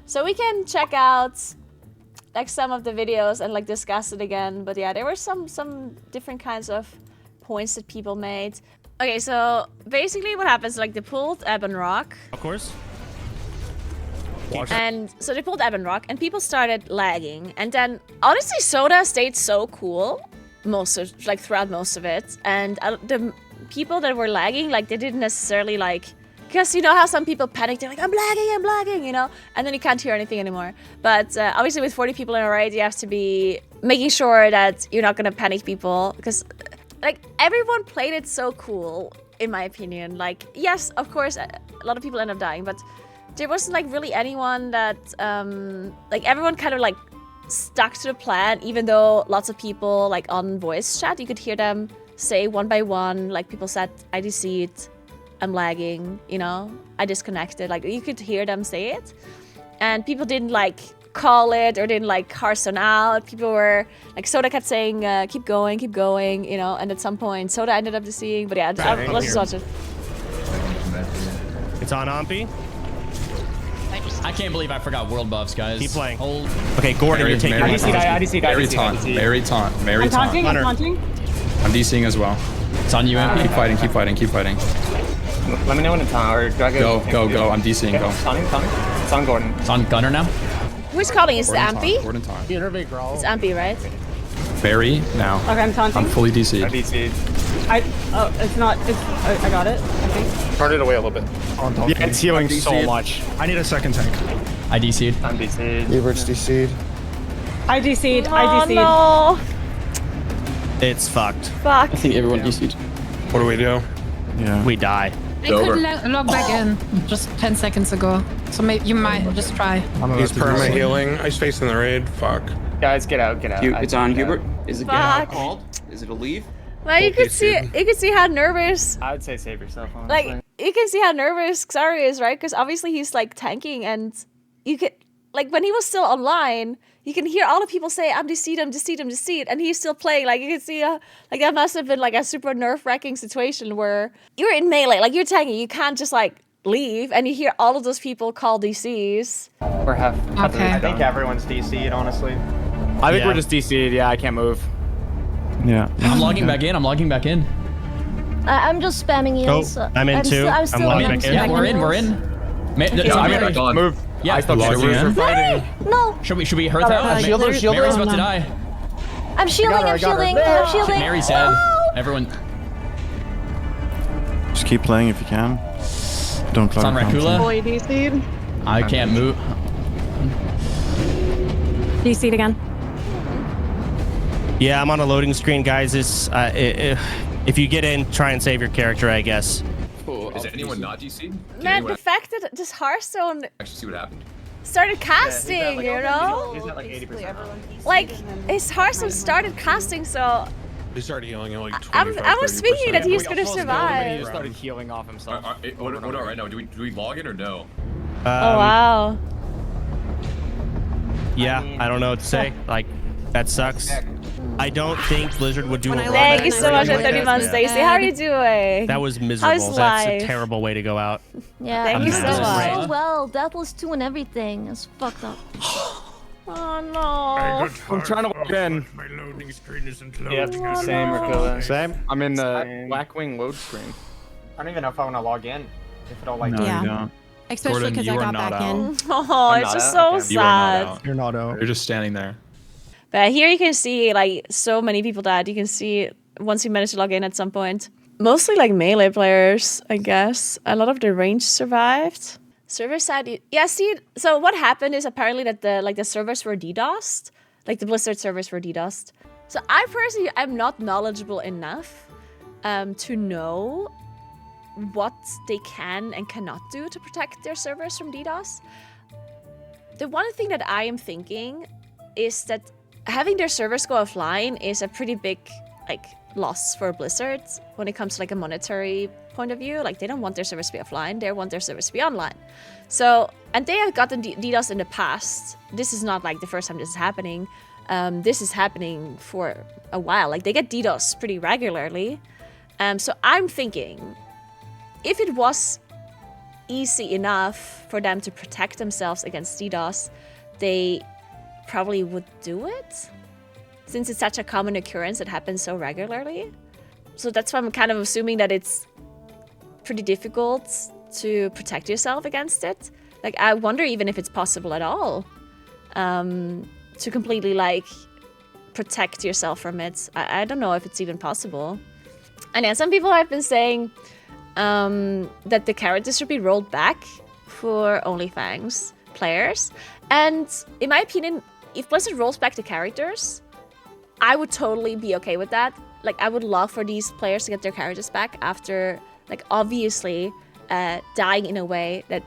So we can check out like some of the videos and like discuss it again. But yeah, there were some different kinds of points that people made. Okay, so basically what happens, like they pulled Ebon Rock. Of course. And so they pulled Ebon Rock and people started lagging. And then honestly, Soda stayed so cool throughout most of it. And the people that were lagging, like they didn't necessarily like, because you know how some people panic, they're like, I'm lagging, you know? And then you can't hear anything anymore. But obviously with 40 people in a raid, you have to be making sure that you're not gonna panic people. Because like everyone played it so cool, in my opinion. Like, yes, of course, a lot of people end up dying, but there wasn't like really anyone that, like everyone kind of like stuck to the plan, even though lots of people like on voice chat, you could hear them say one by one, like people said, I DC'd, I'm lagging, you know, I disconnected, like you could hear them say it. And people didn't like call it or didn't like Hearthstone out. People were like, Soda kept saying, keep going, you know, and at some point Soda ended up DCing, but yeah, let's just watch it. It's on Ampi. I can't believe I forgot world buffs, guys. Keep playing. Okay, Gordon, you're taking I DC. Very taunt. I'm DCing as well. It's on you, MP. Keep fighting. Let me know when it's on, or do I go? Go. I'm DCing. Go. It's on Gordon. It's on Gunner now. Who's calling? Is it Ampy? Gordon taunt. It's Ampy, right? Barry now. Okay, I'm taunting. I'm fully DC'd. I DC'd. It's not. I got it. I think. Turn it away a little bit. Yeah, it's healing so much. I need a second tank. I DC'd. I'm DC'd. Everett's DC'd. I DC'd. Oh no. It's fucked. Fuck. I think everyone DC'd. What do we do? Yeah. We die. I could log back in just 10 seconds ago, so maybe you might just try. He's perma healing. He's facing the raid. Fuck. Guys, get out. It's on Hubert. Is it get out called? Is it a leave? Well, you could see how nervous. I would say save yourself, honestly. Like you can see how nervous Xari is, right? Because obviously he's like tanking, and you could like when he was still online, you can hear all the people say, "I'm DC'd," and he's still playing. Like you can see, like that must have been like a super nerve-wracking situation where you're in melee, like you're tanking, you can't just like leave, and you hear all of those people call DCs. We're half. Okay. I think everyone's DC'd, honestly. I think we're just DC'd. Yeah, I can't move. Yeah. I'm logging back in. I'm just spamming heals. Oh, I'm in too. I'm logging back in. Yeah, we're in. I'm move. Yeah, I stopped Hey, no. Should we hurt that? Mary's about to die. I'm shielding. Mary's dead. Everyone. Just keep playing if you can. Don't It's on Rakula. Fully DC'd. I can't move. DC'd again. Yeah, I'm on a loading screen, guys. It's if you get in, try and save your character, I guess. Is anyone not DC'd? Man, the fact that this Hearthstone Actually, see what happened. started casting, you know? He's at like 80%. Like his Hearthstone started casting, so He started healing at like 25, I was thinking that 30%. he's gonna He survive. started healing off himself. What about right now? Do we log in or no? Oh wow. Yeah, I don't know what to say. Like, that sucks. I don't think Blizzard would do a rollback. Thank you so much for like 30 that. months, Stacey. How are you doing? That was miserable. How's That's life? a terrible way to go out. Yeah. Thank you so much. So well, Deathless 2 and everything. It's fucked up. Oh no. I'm trying to walk in. My loading screen isn't loading. Yeah, same, Rakula. Same? I'm in the Blackwing load screen. I don't even know if I want to log in. If it'll like. No, Yeah. you don't. Especially Gordon, because you I are got not back out. in. Oh, it's just so Okay. You are not sad. out. You're not out. You're just standing there. But here you can see like so many people died. You can see once you manage to log in at some point. Mostly like melee players, I guess. A lot of the range survived. Server side, yeah. See, so what happened is apparently that the servers were DDoSed, like the Blizzard servers were DDoSed. So I personally, I'm not knowledgeable enough to know what they can and cannot do to protect their servers from DDoS. The one thing that I am thinking is that having their servers go offline is a pretty big like loss for Blizzard when it comes to like a monetary point of view. Like they don't want their servers to be offline, they want their servers to be online. So, and they have gotten DDoS in the past. This is not like the first time this is happening. This is happening for a while. Like they get DDoS pretty regularly. So I'm thinking if it was easy enough for them to protect themselves against DDoS, they probably would do it, since it's such a common occurrence that happens so regularly. So that's why I'm kind of assuming that it's pretty difficult to protect yourself against it. Like, I wonder even if it's possible at all to completely, like, protect yourself from it. I don't know if it's even possible. And yeah, some people have been saying that the characters should be rolled back for OnlyFangs players. And in my opinion, if Blizzard rolls back the characters, I would totally be okay with that. Like, I would love for these players to get their characters back after, like, obviously dying in a way that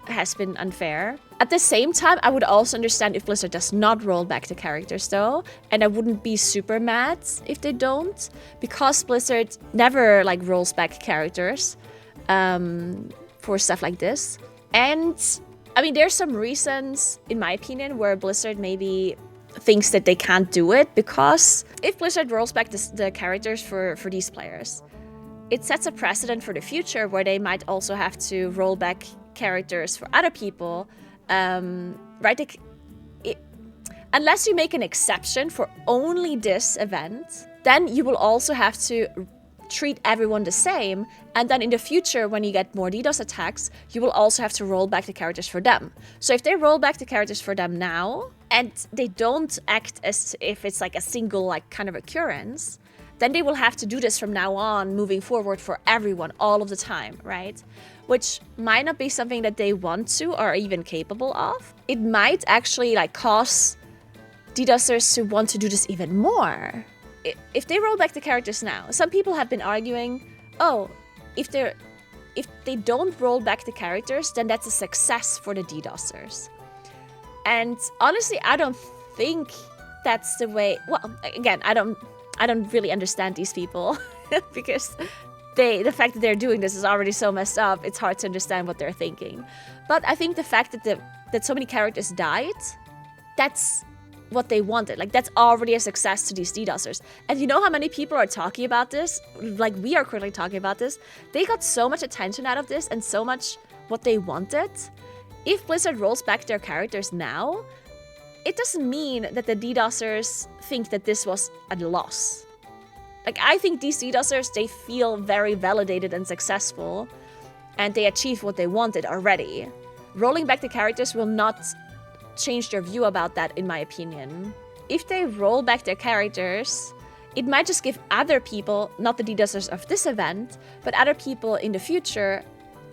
has been unfair. At the same time, I would also understand if Blizzard does not roll back the characters though, and I wouldn't be super mad if they don't, because Blizzard never, like, rolls back characters for stuff like this. And I mean, there's some reasons, in my opinion, where Blizzard maybe thinks that they can't do it, because if Blizzard rolls back the characters for these players, it sets a precedent for the future where they might also have to roll back characters for other people, right? Unless you make an exception for only this event, then you will also have to treat everyone the same, and then in the future, when you get more DDoS attacks, you will also have to roll back the characters for them. So if they roll back the characters for them now, and they don't act as if it's like a single, like, kind of occurrence, then they will have to do this from now on, moving forward, for everyone all of the time, right? Which might not be something that they want to or are even capable of. It might actually, like, cause DDoSers to want to do this even more. If they roll back the characters now, some people have been arguing, oh, if they don't roll back the characters, then that's a success for the DDoSers. And honestly, I don't think that's the way. Well, again, I don't really understand these people because the fact that they're doing this is already so messed up. It's hard to understand what they're thinking. But I think the fact that so many characters died, that's what they wanted. Like, that's already a success to these DDoSers. And you know how many people are talking about this? Like, we are currently talking about this. They got so much attention out of this and so much what they wanted. If Blizzard rolls back their characters now, it doesn't mean that the DDoSers think that this was a loss. Like, I think these DDoSers, they feel very validated and successful, and they achieved what they wanted already. Rolling back the characters will not change their view about that, in my opinion. If they roll back their characters, it might just give other people, not the DDoSers of this event, but other people in the future,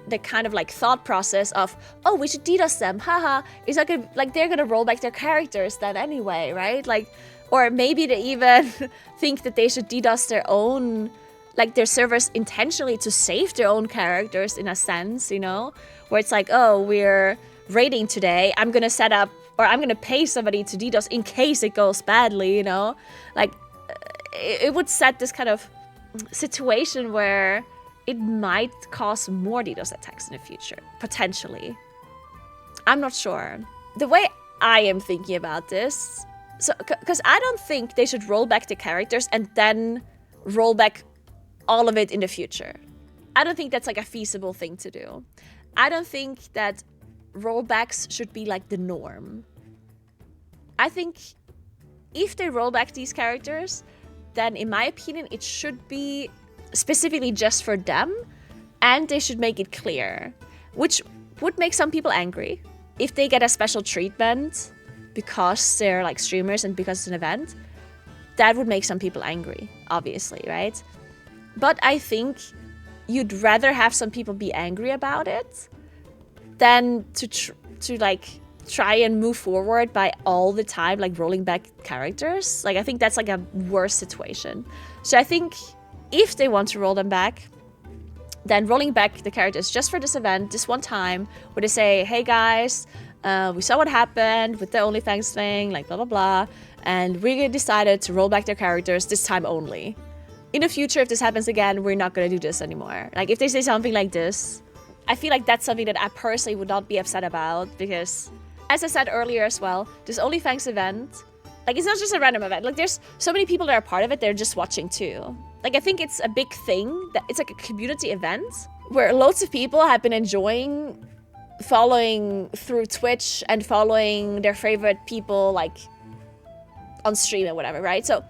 the kind of, like, thought process of, oh, we should DDoS them, haha. It's not gonna, like, they're gonna roll back their characters then anyway, right? Like, or maybe they even think that they should DDoS their own, like, their servers intentionally to save their own characters, in a sense, you know? Where it's like, oh, we're raiding today, I'm gonna set up, or I'm gonna pay somebody to DDoS in case it goes badly, you know? Like, it would set this kind of situation where it might cause more DDoS attacks in the future, potentially. I'm not sure. The way I am thinking about this, so, because I don't think they should roll back the characters and then roll back all of it in the future. I don't think that's, like, a feasible thing to do. I don't think that rollbacks should be, like, the norm. I think if they roll back these characters, then in my opinion, it should be specifically just for them, and they should make it clear, which would make some people angry. If they get a special treatment because they're, like, streamers and because it's an event, that would make some people angry, obviously, right? But I think you'd rather have some people be angry about it than to try and move forward by all the time, like, rolling back characters. Like, I think that's, like, a worse situation. So I think if they want to roll them back, then rolling back the characters just for this event, this one time, where they say, hey guys, we saw what happened with the OnlyFangs thing, like, blah, blah, blah, and we decided to roll back their characters this time only. In the future, if this happens again, we're not gonna do this anymore. Like, if they say something like this, I feel like that's something that I personally would not be upset about, because, as I said earlier as well, this OnlyFangs event, like, it's not just a random event. Like, there's so many people that are part of it, they're just watching too. Like, I think it's a big thing, that it's like a community event where loads of people have been enjoying following through Twitch and following their favorite people like on stream and whatever, right? So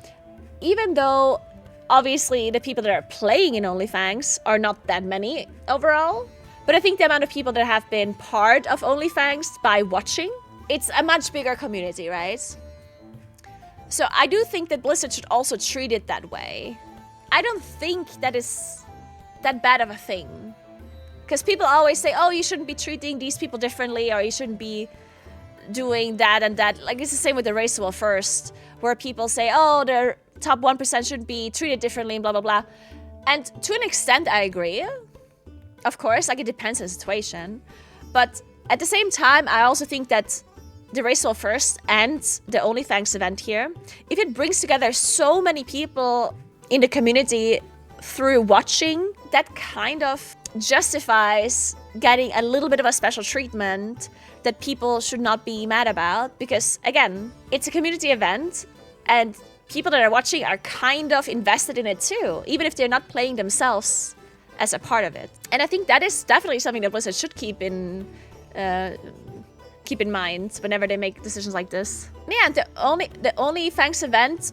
even though obviously the people that are playing in OnlyFangs are not that many overall, but I think the amount of people that have been part of OnlyFangs by watching, it's a much bigger community, right? So I do think that Blizzard should also treat it that way. I don't think that is that bad of a thing. Because people always say, oh, you shouldn't be treating these people differently, or you shouldn't be doing that and that. Like, it's the same with the race war first, where people say, oh, the top 1% should be treated differently, and blah, blah, blah. And to an extent, I agree. Of course, like, it depends on the situation. But at the same time, I also think that the race war first and the OnlyFangs event here, if it brings together so many people in the community through watching, that kind of justifies getting a little bit of a special treatment that people should not be mad about, because again, it's a community event and people that are watching are kind of invested in it too, even if they're not playing themselves as a part of it. And I think that is definitely something that Blizzard should keep in mind whenever they make decisions like this. Yeah, the OnlyFangs event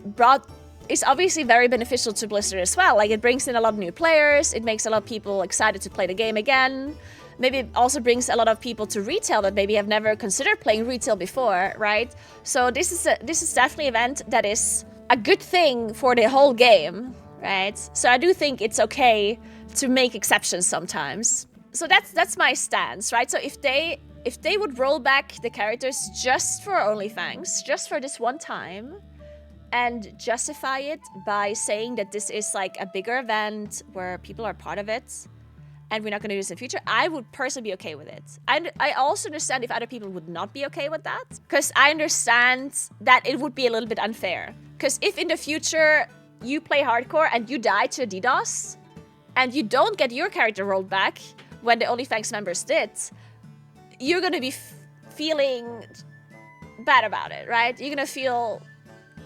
is obviously very beneficial to Blizzard as well. Like, it brings in a lot of new players, it makes a lot of people excited to play the game again. Maybe it also brings a lot of people to retail that maybe have never considered playing retail before, right? So this is definitely an event that is a good thing for the whole game, right? So I do think it's okay to make exceptions sometimes. So that's my stance, right? So if they would roll back the characters just for OnlyFangs, just for this one time, and justify it by saying that this is like a bigger event where people are part of it and we're not going to do this in the future, I would personally be okay with it. And I also understand if other people would not be okay with that, because I understand that it would be a little bit unfair. Because if in the future you play hardcore and you die to a DDoS and you don't get your character rolled back when the OnlyFangs members did, you're going to be feeling bad about it, right? You're going to feel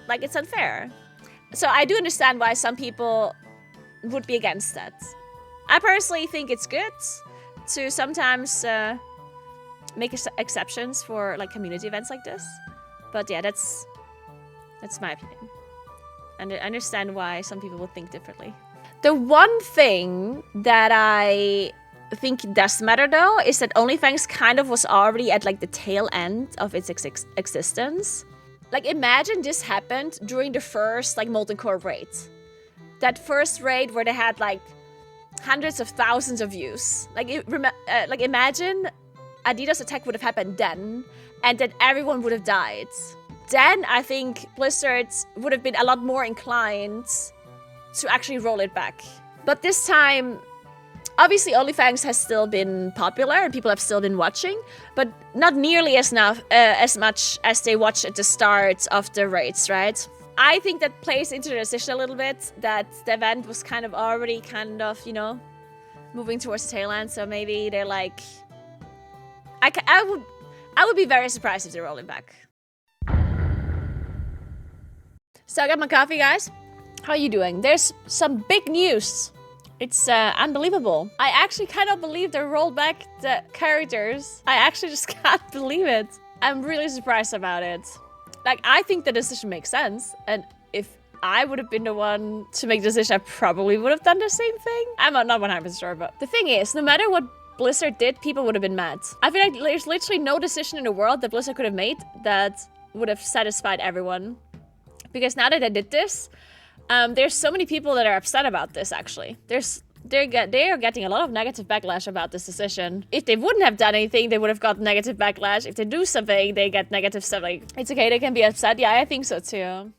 like it's unfair. So I do understand why some people would be against that. I personally think it's good to sometimes make exceptions for like community events like this. But yeah, that's my opinion. And I understand why some people would think differently. The one thing that I think does matter though is that OnlyFangs kind of was already at like the tail end of its existence. Like, imagine this happened during the first, like, Molten Core raid. That first raid where they had, like, hundreds of thousands of views. Like, imagine a DDoS attack would have happened then, and that everyone would have died. Then, I think Blizzard would have been a lot more inclined to actually roll it back. But this time, obviously, OnlyFangs has still been popular and people have still been watching, but not nearly as much as they watched at the start of the raids, right? I think that plays into the decision a little bit, that the event was kind of already you know, moving towards the tail end, so maybe they're like... I would be very surprised if they roll it back. So I got my coffee, guys. How are you doing? There's some big news. It's unbelievable. I actually cannot believe they rolled back the characters. I actually just can't believe it. I'm really surprised about it. Like, I think the decision makes sense. And if I would have been the one to make the decision, I probably would have done the same thing. I'm not 100% sure, but the thing is, no matter what Blizzard did, people would have been mad. I feel like there's literally no decision in the world that Blizzard could have made that would have satisfied everyone. Because now that they did this, there's so many people that are upset about this, actually. They are getting a lot of negative backlash about this decision. If they wouldn't have done anything, they would have got negative backlash. If they do something, they get negative stuff. Like, it's okay, they can be upset. Yeah, I think so too.